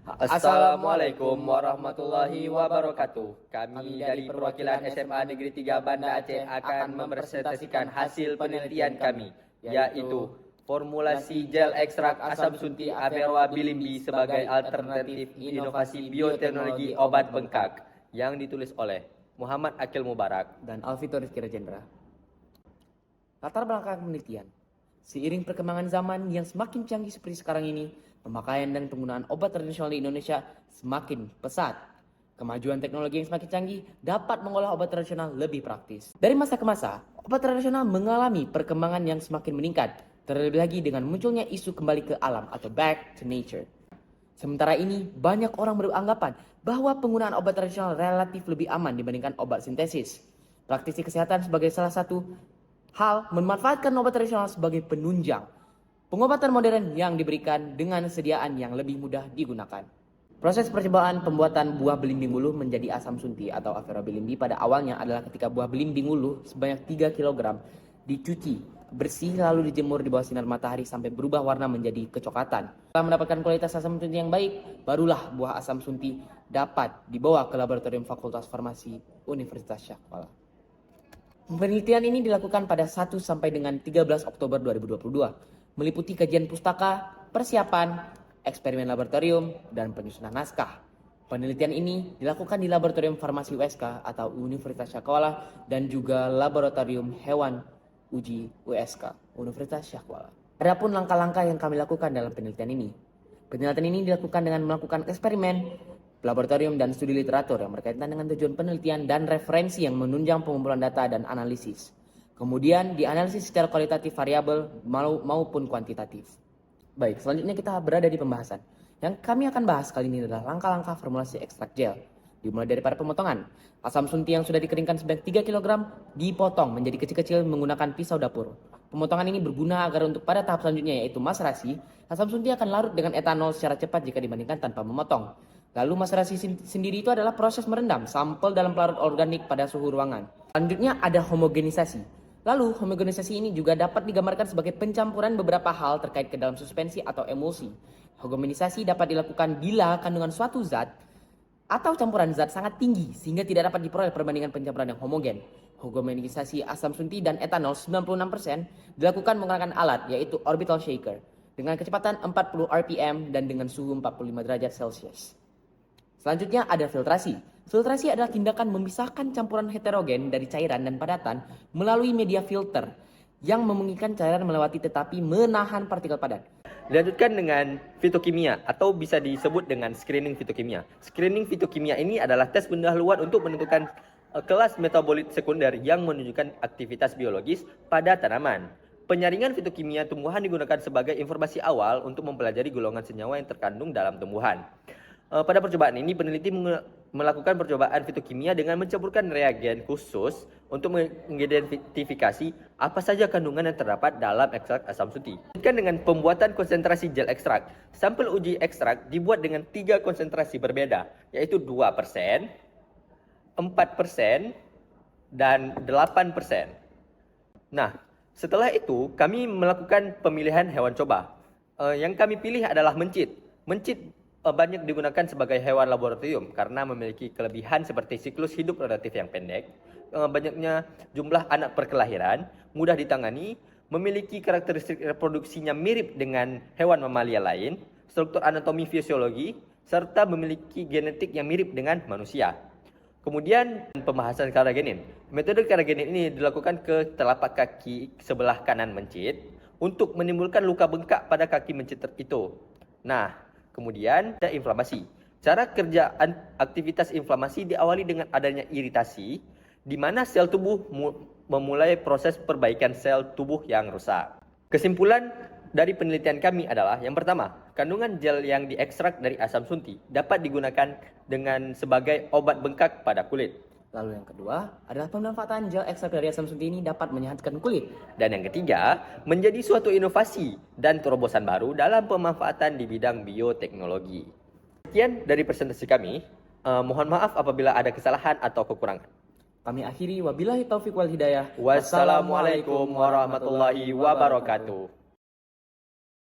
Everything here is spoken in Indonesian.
Assalamualaikum warahmatullahi wabarakatuh. Kami dari perwakilan SMA Negeri 3 Banda Aceh akan mempresentasikan hasil penelitian kami, yaitu formulasi gel ekstrak asam sunti Averrhoa bilimbi sebagai alternatif inovasi bioteknologi obat bengkak, yang ditulis oleh Muhammad Akil Mubarak dan Alvito Rizky Rajendra. Latar belakang penelitian. Seiring perkembangan zaman yang semakin canggih seperti sekarang ini, pemakaian dan penggunaan obat tradisional di Indonesia semakin pesat. Kemajuan teknologi yang semakin canggih dapat mengolah obat tradisional lebih praktis. Dari masa ke masa, obat tradisional mengalami perkembangan yang semakin meningkat, terlebih lagi dengan munculnya isu kembali ke alam atau back to nature. Sementara ini, banyak orang beranggapan bahwa penggunaan obat tradisional relatif lebih aman dibandingkan obat sintesis. Praktisi kesehatan sebagai salah satu hal memanfaatkan obat tradisional sebagai penunjang pengobatan modern yang diberikan dengan sediaan yang lebih mudah digunakan. Proses percobaan pembuatan buah belimbing ulu menjadi asam sunti atau Averrhoa bilimbi pada awalnya adalah ketika buah belimbing ulu sebanyak 3 kg dicuci bersih lalu dijemur di bawah sinar matahari sampai berubah warna menjadi kecoklatan. Setelah mendapatkan kualitas asam sunti yang baik, barulah buah asam sunti dapat dibawa ke laboratorium Fakultas Farmasi Universitas Syah Kuala. Penelitian ini dilakukan pada 1 sampai dengan 13 Oktober 2022, meliputi kajian pustaka, persiapan, eksperimen laboratorium, dan penyusunan naskah. Penelitian ini dilakukan di Laboratorium Farmasi USK atau Universitas Syah Kuala dan juga Laboratorium Hewan Uji USK, Universitas Syah Kuala. Adapun langkah-langkah yang kami lakukan dalam penelitian ini. Penelitian ini dilakukan dengan melakukan eksperimen, laboratorium dan studi literatur yang berkaitan dengan tujuan penelitian dan referensi yang menunjang pengumpulan data dan analisis. Kemudian dianalisis secara kualitatif variabel maupun kuantitatif. Baik, selanjutnya kita berada di pembahasan. Yang kami akan bahas kali ini adalah langkah-langkah formulasi ekstrak gel. Dimulai daripada pemotongan. Asam sunti yang sudah dikeringkan sebanyak 3 kg dipotong menjadi kecil-kecil menggunakan pisau dapur. Pemotongan ini berguna agar untuk pada tahap selanjutnya yaitu maserasi, asam sunti akan larut dengan etanol secara cepat jika dibandingkan tanpa memotong. Lalu maserasi sendiri itu adalah proses merendam sampel dalam pelarut organik pada suhu ruangan. Selanjutnya ada homogenisasi. Lalu homogenisasi ini juga dapat digambarkan sebagai pencampuran beberapa hal terkait ke dalam suspensi atau emulsi. Homogenisasi dapat dilakukan bila kandungan suatu zat atau campuran zat sangat tinggi sehingga tidak dapat diperoleh perbandingan pencampuran yang homogen. Homogenisasi asam sunti dan etanol 96% dilakukan menggunakan alat yaitu orbital shaker dengan kecepatan 40 rpm dan dengan suhu 45 derajat Celcius. Selanjutnya ada filtrasi. Filtrasi adalah tindakan memisahkan campuran heterogen dari cairan dan padatan melalui media filter yang memungkinkan cairan melewati tetapi menahan partikel padat. Dilanjutkan dengan fitokimia atau bisa disebut dengan screening fitokimia. Screening fitokimia ini adalah tes pendahuluan untuk menentukan kelas metabolit sekunder yang menunjukkan aktivitas biologis pada tanaman. Penyaringan fitokimia tumbuhan digunakan sebagai informasi awal untuk mempelajari golongan senyawa yang terkandung dalam tumbuhan. Pada percobaan ini, peneliti melakukan percobaan fitokimia dengan mencampurkan reagen khusus untuk mengidentifikasi apa saja kandungan yang terdapat dalam ekstrak asam sunti. Dengan pembuatan konsentrasi gel ekstrak, sampel uji ekstrak dibuat dengan 3 konsentrasi berbeda, yaitu 2%, 4%, dan 8%. Nah, setelah itu kami melakukan pemilihan hewan coba. Yang kami pilih adalah mencit. Mencit banyak digunakan sebagai hewan laboratorium karena memiliki kelebihan seperti siklus hidup relatif yang pendek, banyaknya jumlah anak perkelahiran, mudah ditangani, memiliki karakteristik reproduksinya mirip dengan hewan mamalia lain, struktur anatomi fisiologi, serta memiliki genetik yang mirip dengan manusia. Kemudian pembahasan karagenin. Metode karagenin ini dilakukan ke telapak kaki sebelah kanan mencit untuk menimbulkan luka bengkak pada kaki mencit itu. Nah, kemudian ada inflamasi. Cara kerja aktivitas inflamasi diawali dengan adanya iritasi, di mana sel tubuh memulai proses perbaikan sel tubuh yang rusak. Kesimpulan dari penelitian kami adalah yang pertama, kandungan gel yang diekstrak dari asam sunti dapat digunakan dengan sebagai obat bengkak pada kulit. Lalu yang kedua adalah pemanfaatan gel ekstrak dari asam sunti ini dapat menyehatkan kulit. Dan yang ketiga, menjadi suatu inovasi dan terobosan baru dalam pemanfaatan di bidang bioteknologi. Sekian dari presentasi kami. Mohon maaf apabila ada kesalahan atau kekurangan. Kami akhiri wabillahi taufiq wal hidayah. Wassalamualaikum warahmatullahi wabarakatuh.